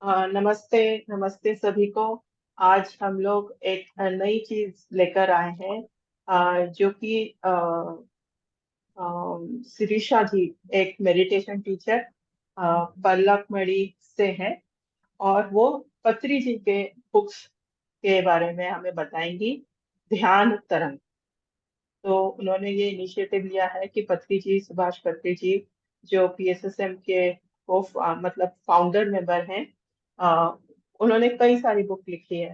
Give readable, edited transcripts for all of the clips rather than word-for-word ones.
नमस्ते। नमस्ते सभी को। आज हम लोग एक नई चीज लेकर आए हैं, जो कि शिरीषा जी, एक मेडिटेशन टीचर पल्लकमढ़ी से है, और वो पत्री जी के बुक्स के बारे में हमें बताएंगी। ध्यान तरंग। तो उन्होंने ये इनिशिएटिव लिया है कि पत्री जी, सुभाष पत्री जी, जो पीएसएसएम के मतलब फाउंडर मेंबर हैं, अ, उन्होंने कई सारी बुक लिखी है।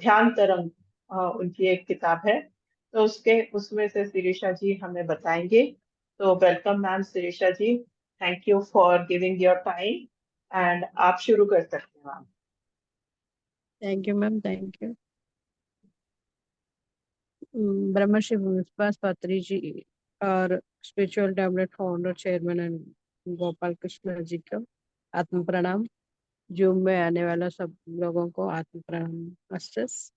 ध्यान तरंग उनकी एक किताब है। तो उसके उसमें से शिरीषा जी हमें बताएंगे। तो welcome ma'am Shirisha ji. Thank you for giving your time. And आप शुरू कर सकते हैं ma'am. Thank you ma'am, thank you. Brahmashri Subhash Patri ji और spiritual tablet founder chairman and Gopal Krishna ji को आत्म प्रणाम। जूम में आने वाला सब लोगों को आत्म प्रणाम अस्टस।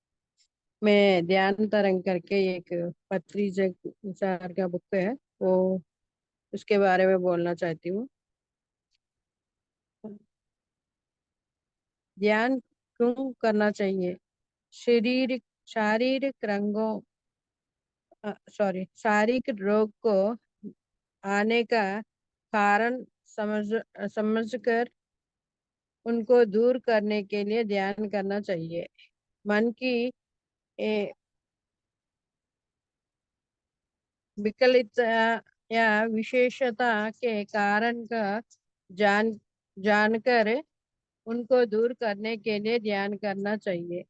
मैं ध्यान तरंग करके एक पत्री सर का बुक है, वो उसके बारे में बोलना चाहती हूँ। ध्यान क्यों करना चाहिए? शरीर शारीरिक रंगों शारीरिक रोग को आने का कारण समझकर उनको दूर करने के लिए ध्यान करना चाहिए। मन की ए, विकलितता या विशेषता के कारण का जान जानकर उनको दूर करने के लिए ध्यान करना चाहिए।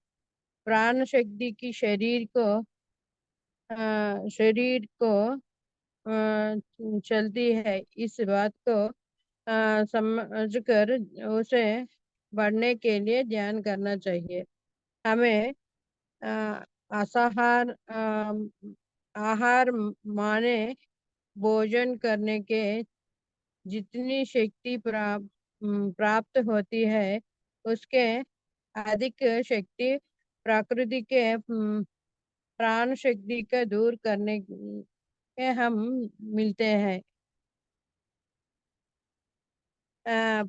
प्राण शक्ति की शरीर को चलती है, इस बात को समझकर उसे बढ़ने के लिए ध्यान करना चाहिए। हमें अ, असाहार आहार माने भोजन करने के जितनी शक्ति प्राप्त होती है, उसके अधिक शक्ति प्रकृति के प्राण शक्ति का दूर करने के हम मिलते हैं।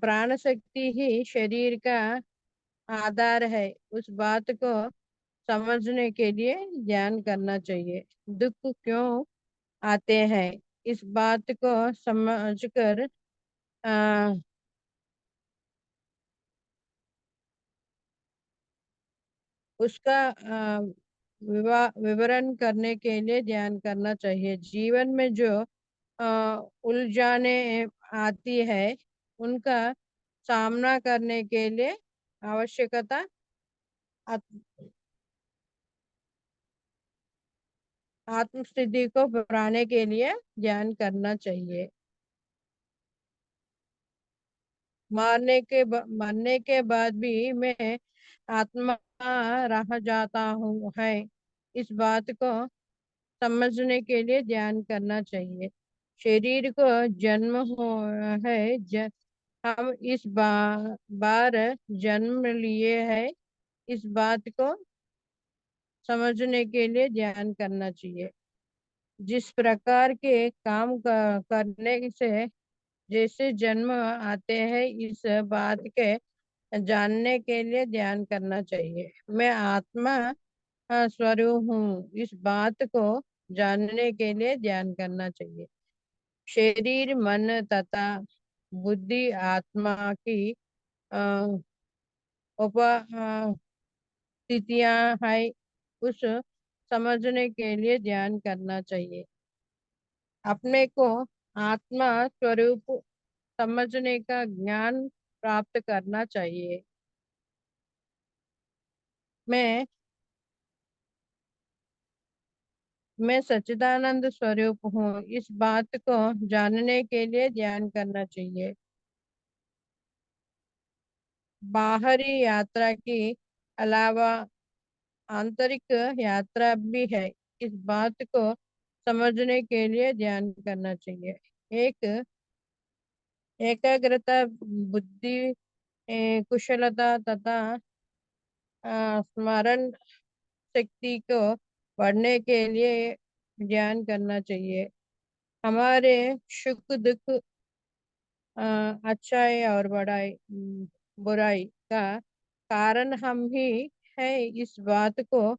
प्राण शक्ति ही शरीर का आधार है, उस बात को समझने के लिए ध्यान करना चाहिए। दुख क्यों आते हैं, इस बात को समझकर आ, उसका विवरण करने के लिए ध्यान करना चाहिए। जीवन में जो उलझाने आती है, उनका सामना करने के लिए आवश्यकता आत्मस्थिति को बढ़ाने के लिए ध्यान करना चाहिए। मरने के बाद भी मैं आत्मा रह जाता हूँ है, इस बात को समझने के लिए ध्यान करना चाहिए। शरीर को जन्म हो है हम इस बार जन्म लिए हैं, इस बात को समझने के लिए ध्यान करना चाहिए। जिस प्रकार के काम करने से जैसे जन्म आते हैं, इस बात के जानने के लिए ध्यान करना चाहिए। मैं आत्मा स्वरूप हूँ, इस बात को जानने के लिए ध्यान करना चाहिए। शरीर मन तथा बुद्धि आत्मा की अ, उपस्थितियां है, उस समझने के लिए ध्यान करना चाहिए। अपने को आत्मा स्वरूप समझने का ज्ञान प्राप्त करना चाहिए। मैं मैं सच्चिदानंद स्वरूप हूँ, इस बात को जानने के लिए ध्यान करना चाहिए। बाहरी यात्रा के अलावा आंतरिक यात्रा भी है, इस बात को समझने के लिए ध्यान करना चाहिए। एक एकाग्रता, बुद्धि, कुशलता तथा स्मरण शक्ति को बढ़ने के लिए ध्यान करना चाहिए। हमारे सुख दुख, अच्छाई और बड़ाई, बुराई का कारण हम ही है। इस बात को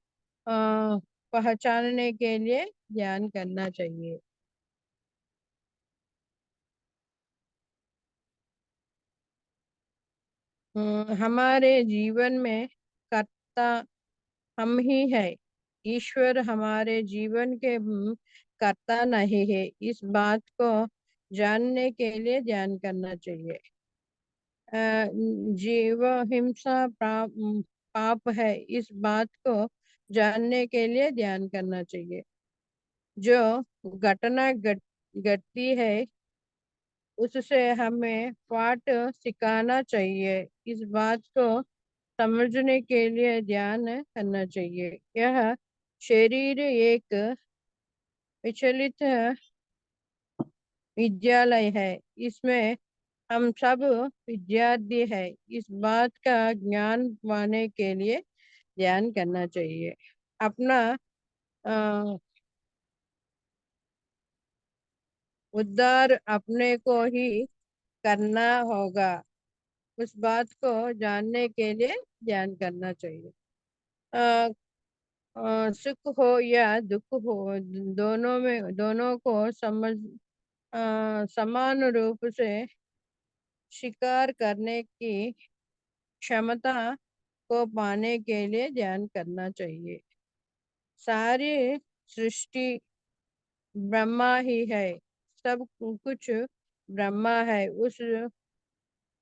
पहचानने के लिए ध्यान करना चाहिए। हमारे जीवन में कर्ता हम ही है। ईश्वर हमारे जीवन के कर्ता नहीं है। इस बात को जानने के लिए ध्यान करना चाहिए। अ, जीव हिंसा पाप है। इस बात को जानने के लिए ध्यान करना चाहिए। जो घटना घटती है उससे हमें पाठ सिखाना चाहिए। इस बात को समझने के लिए ध्यान करना चाहिए। यह शरीर एक विचलित विद्यालय है। इसमें हम सब विद्यार्थी है। इस बात का ज्ञान पाने के लिए ध्यान करना चाहिए। अपना अ, उद्धार अपने को ही करना होगा। उस बात को जानने के लिए ध्यान करना चाहिए। अ, सुख हो या दुख हो, दोनों को समान रूप से स्वीकार करने की क्षमता को पाने के लिए ध्यान करना चाहिए। सारी सृष्टि ब्रह्मा ही है। सब कुछ ब्रह्मा है।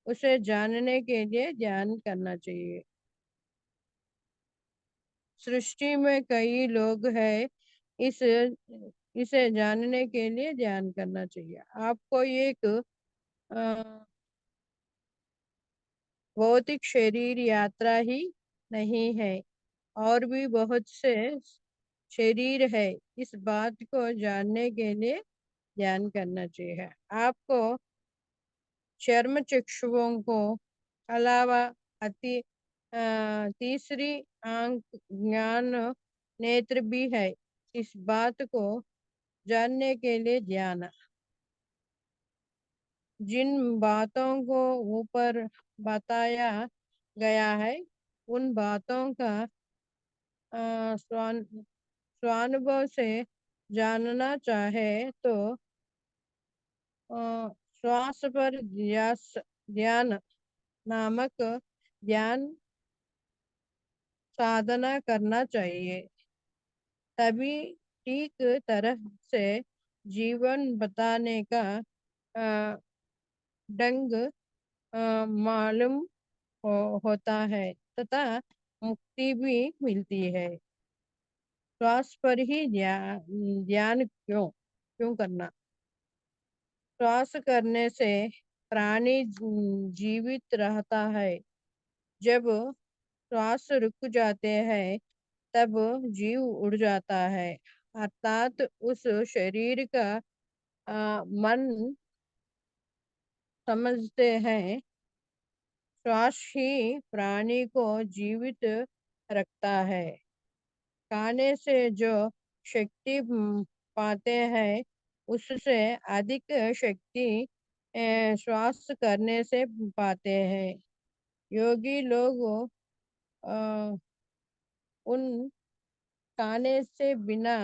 उसे जानने के लिए ध्यान करना चाहिए। सृष्टि में कई लोग हैं। इस इसे जानने के लिए ध्यान करना चाहिए। आपको एक भौतिक शरीर यात्रा ही नहीं है, और भी बहुत से शरीर है। इस बात को जानने के लिए ध्यान करना चाहिए। आपको चर्म चक्षुओं को अलावा अति तीसरी आंख ज्ञान नेत्र भी है। इस बात को जानने के लिए ध्यान। जिन बातों को ऊपर बताया गया है उन बातों का अ, स्वानुभव से जानना चाहे तो अ, श्वास पर ध्यान नामक ध्यान साधना करना चाहिए। तभी ठीक तरह से जीवन बताने का अ, ढंग मालूम होता है तथा मुक्ति भी मिलती है। श्वास पर ही ध्यान क्यों क्यों करना? श्वास करने से प्राणी जीवित रहता है। जब श्वास रुक जाते हैं तब जीव उड़ जाता है। अर्थात उस शरीर का मन समझते हैं श्वास ही प्राणी को जीवित रखता है। खाने से जो शक्ति पाते हैं उससे अधिक शक्ति श्वास करने से पाते हैं। योगी लोग अ, उन खाने से बिना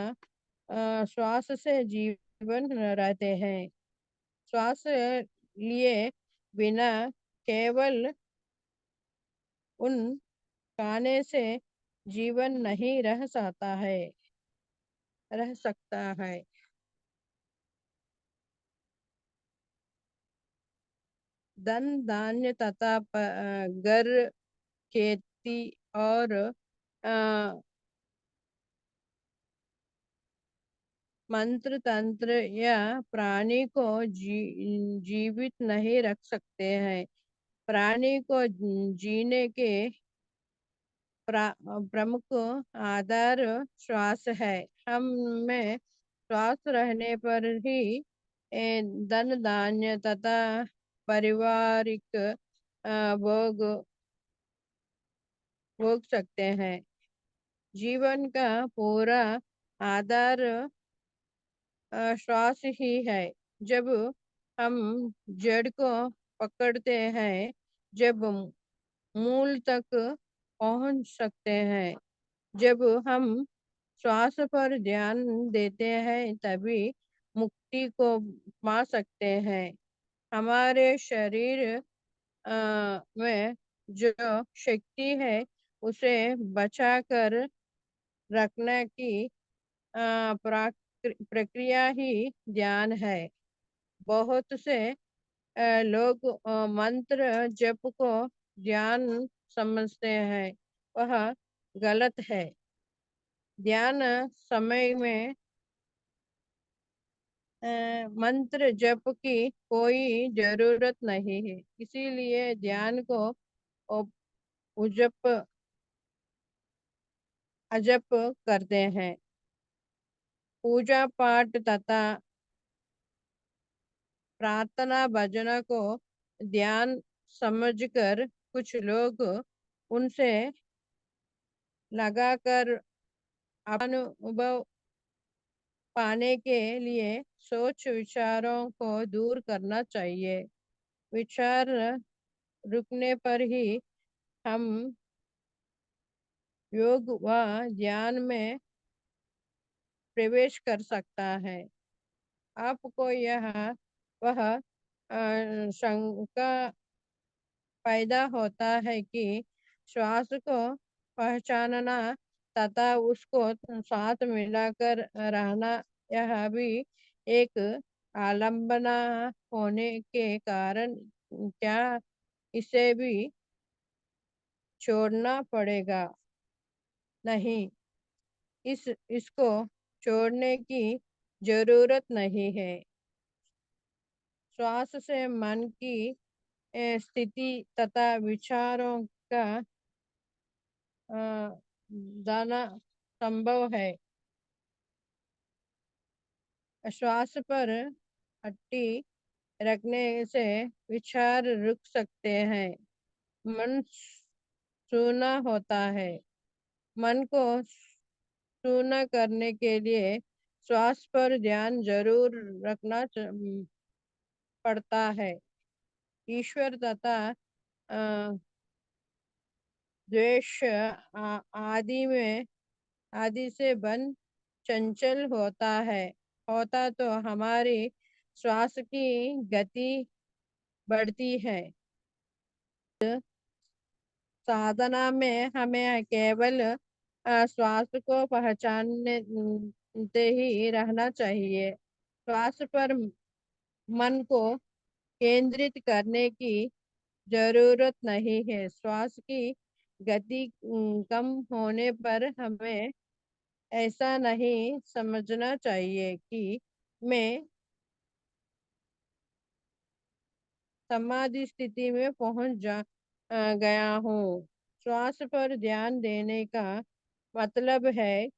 श्वास से जीवन रहते हैं। श्वास लिए बिना केवल उन खाने से जीवन नहीं रह सकता है। धन धान्य तथा घर खेती और अ, मंत्र तंत्र या प्राणी को जीवित नहीं रख सकते हैं। प्राणी को जीने के प्रमुख आधार श्वास है। हम में श्वास रहने पर ही धन धान्य तथा पारिवारिक भोग भोग सकते हैं। जीवन का पूरा आधार श्वास ही है। जब हम जड़ को पकड़ते हैं, जब मूल तक पहुंच सकते हैं। जब हम श्वास पर ध्यान देते हैं तभी मुक्ति को पा सकते हैं। हमारे शरीर में जो शक्ति है उसे बचा कर रखने की प्रक्रिया ही ध्यान है। बहुत से लोग मंत्र जप को ध्यान समझते हैं, वह गलत है। ध्यान समय में मंत्र जप की कोई जरूरत नहीं है, इसीलिए ध्यान को उप- उजप अजप करते हैं। पूजा पाठ तथा प्रार्थना भजना को ध्यान समझकर कुछ लोग उनसे लगाकर अनुभव पाने के लिए सोच विचारों को दूर करना चाहिए। विचार रुकने पर ही हम योग व ध्यान में प्रवेश कर सकता है। आपको यह वह शंका पैदा होता है कि श्वास को पहचानना तथा उसको साथ मिलाकर रहना, यह भी एक आलंबना होने के कारण क्या इसे भी छोड़ना पड़ेगा? नहीं, इसको छोड़ने की जरूरत नहीं है। श्वास से मन की स्थिति तथा विचारों का अ, जाना संभव है। श्वास पर हट्टी रखने से विचार रुक सकते हैं। मन सूना होता है। मन को सूना करने के लिए श्वास पर ध्यान जरूर रखना पड़ता है। ईश्वर तथा अ, द्वेष आदि से बन चंचल होता तो हमारी श्वास की गति बढ़ती है। साधना में हमें केवल श्वास को पहचानते ही रहना चाहिए। श्वास पर मन को केंद्रित करने की जरूरत नहीं है। श्वास की गति कम होने पर हमें ऐसा नहीं समझना चाहिए कि मैं समाधि स्थिति में गया हूँ। श्वास पर ध्यान देने का मतलब है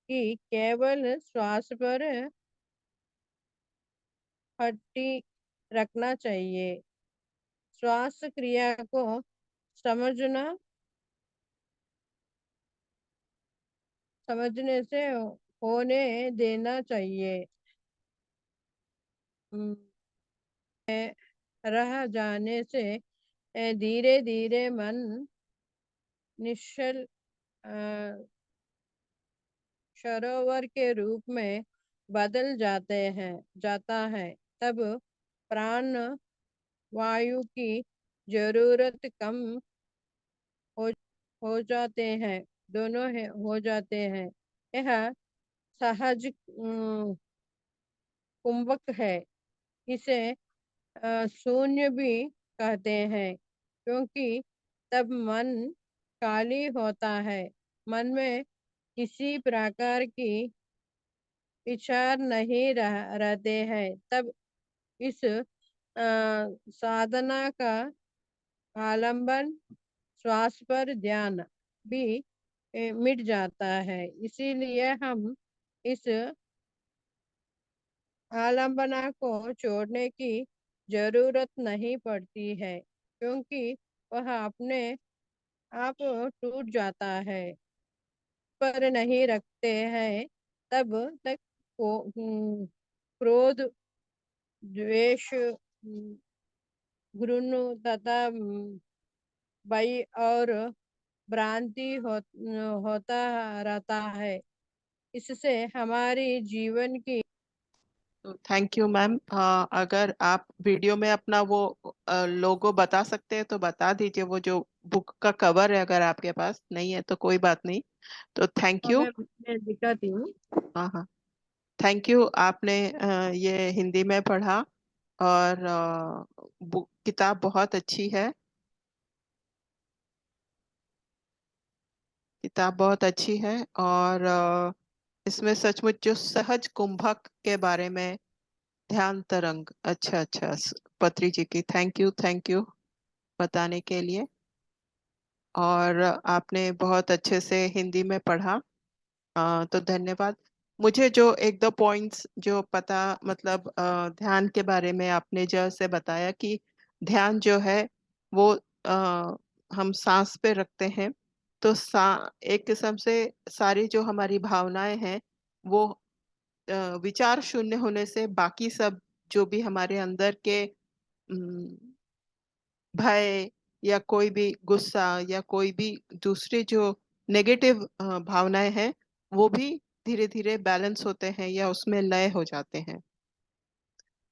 कि केवल श्वास पर हट्टी रखना चाहिए। श्वास क्रिया को समझना समझने से होने देना चाहिए। हम्म, रह जाने से धीरे धीरे मन निश्चल अ, सरोवर के रूप में बदल जाता है। तब प्राण वायु की जरूरत कम हो हो जाते हैं दोनों है हो जाते हैं। यह सहज कुंभक है। इसे शून्य भी कहते हैं, क्योंकि तब मन खाली होता है। मन में किसी प्रकार की विचार नहीं रहते हैं। तब इस साधना का आलंबन श्वास पर ध्यान भी मिट जाता है। इसीलिए हम इस आलंबना को छोड़ने की जरूरत नहीं पड़ती है, क्योंकि वह अपने आप टूट जाता है। पर नहीं रखते हैं तब तक क्रोध, द्वेष, घृण तथा भय और भ्रांति होता रहता है। इससे हमारी जीवन की तो थैंक यू मैम। अगर आप वीडियो में अपना वो लोगो बता सकते हैं तो बता दीजिए, वो जो बुक का कवर है, अगर आपके पास नहीं है तो कोई बात नहीं। तो थैंक यू। मैं दिखाती हूँ। हाँ हाँ, थैंक यू। आपने ये हिंदी में पढ़ा, और बुक किताब बहुत अच्छी है। किताब बहुत अच्छी है, और इसमें सचमुच जो सहज कुंभक के बारे में, ध्यान तरंग, अच्छा अच्छा, पत्री जी की थैंक यू बताने के लिए। और आपने बहुत अच्छे से हिंदी में पढ़ा, तो धन्यवाद। मुझे जो एक दो पॉइंट्स जो पता, मतलब ध्यान के बारे में आपने जैसे बताया कि ध्यान जो है वो हम सांस पे रखते हैं, तो एक किस्म से सारी जो हमारी भावनाएं हैं वो विचार शून्य होने से बाकी सब जो भी हमारे अंदर के अम, भय या कोई भी गुस्सा या कोई भी दूसरी जो नेगेटिव भावनाएं हैं, वो भी धीरे धीरे बैलेंस होते हैं या उसमें लय हो जाते हैं।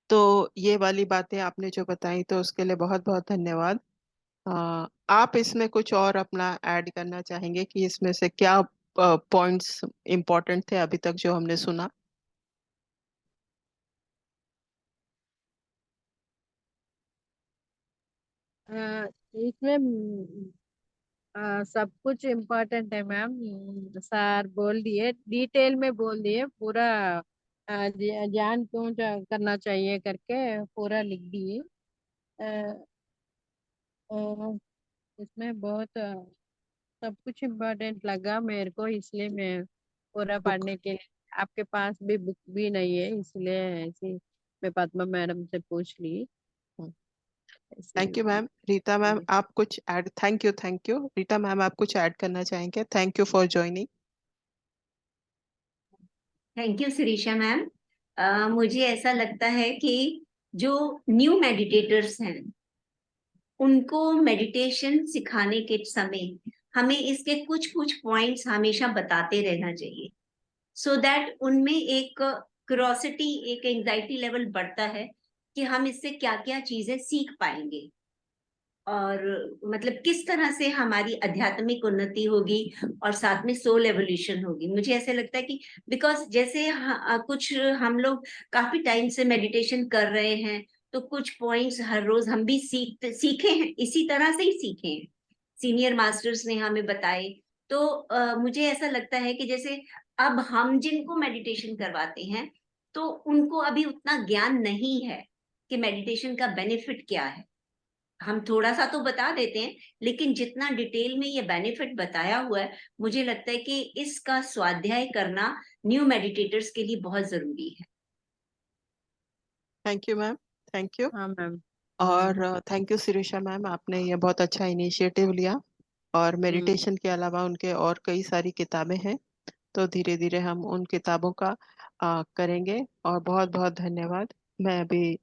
तो ये वाली बातें आपने जो बताई, तो उसके लिए बहुत बहुत धन्यवाद। आप इसमें कुछ और अपना ऐड करना चाहेंगे कि इसमें से क्या पॉइंट्स इम्पोर्टेंट थे अभी तक जो हमने सुना? अ, इसमें सब कुछ इम्पोर्टेंट है मैम। सर बोल दिए, डिटेल में बोल दिए पूरा। ज्ञान क्यों करना चाहिए करके पूरा लिख दिए। अ, अ, इसमें बहुत सब कुछ इम्पोर्टेंट लगा मेरे को, इसलिए मैं पूरा बुक। पढ़ने के लिए। आपके पास भी बुक भी नहीं है, इसलिए ऐसी मैं पद्मा मैडम से पूछ ली ऐसे। Thank you ma'am. Rita ma'am, आप कुछ add? Thank you Rita ma'am, आप कुछ ऐड करना चाहेंगे? Thank you for joining. Thank you Shirisha ma'am. मुझे ऐसा लगता है कि जो न्यू मेडिटेटर्स हैं उनको मेडिटेशन सिखाने के समय हमें इसके कुछ कुछ पॉइंट्स हमेशा बताते रहना चाहिए, सो दैट उनमें एक क्यूरोसिटी, एक एंजाइटी लेवल बढ़ता है कि हम इससे क्या क्या चीजें सीख पाएंगे, और मतलब किस तरह से हमारी आध्यात्मिक उन्नति होगी और साथ में सोल एवोल्यूशन होगी। मुझे ऐसे लगता है कि बिकॉज जैसे कुछ हम लोग काफी टाइम से मेडिटेशन कर रहे हैं, तो कुछ पॉइंट्स हर रोज हम भी सीखे हैं, इसी तरह से ही सीखे हैं, सीनियर मास्टर्स ने हमें बताए। तो मुझे ऐसा लगता है कि जैसे अब हम जिनको मेडिटेशन करवाते हैं, तो उनको अभी उतना ज्ञान नहीं है कि मेडिटेशन का बेनिफिट क्या है। हम थोड़ा सा तो बता देते हैं, लेकिन जितना डिटेल में ये बेनिफिट बताया हुआ है, मुझे लगता है कि इसका स्वाध्याय करना न्यू मेडिटेटर्स के लिए बहुत जरूरी है। Thank you ma'am. Thank you. हाँ मैम। और थैंक यू शिरीषा मैम, आपने ये बहुत अच्छा इनिशिएटिव लिया। और हम्म। मेडिटेशन के अलावा उनके और कई सारी किताबें हैं, तो धीरे धीरे हम उन किताबों का करेंगे। और बहुत बहुत धन्यवाद। मैं अभी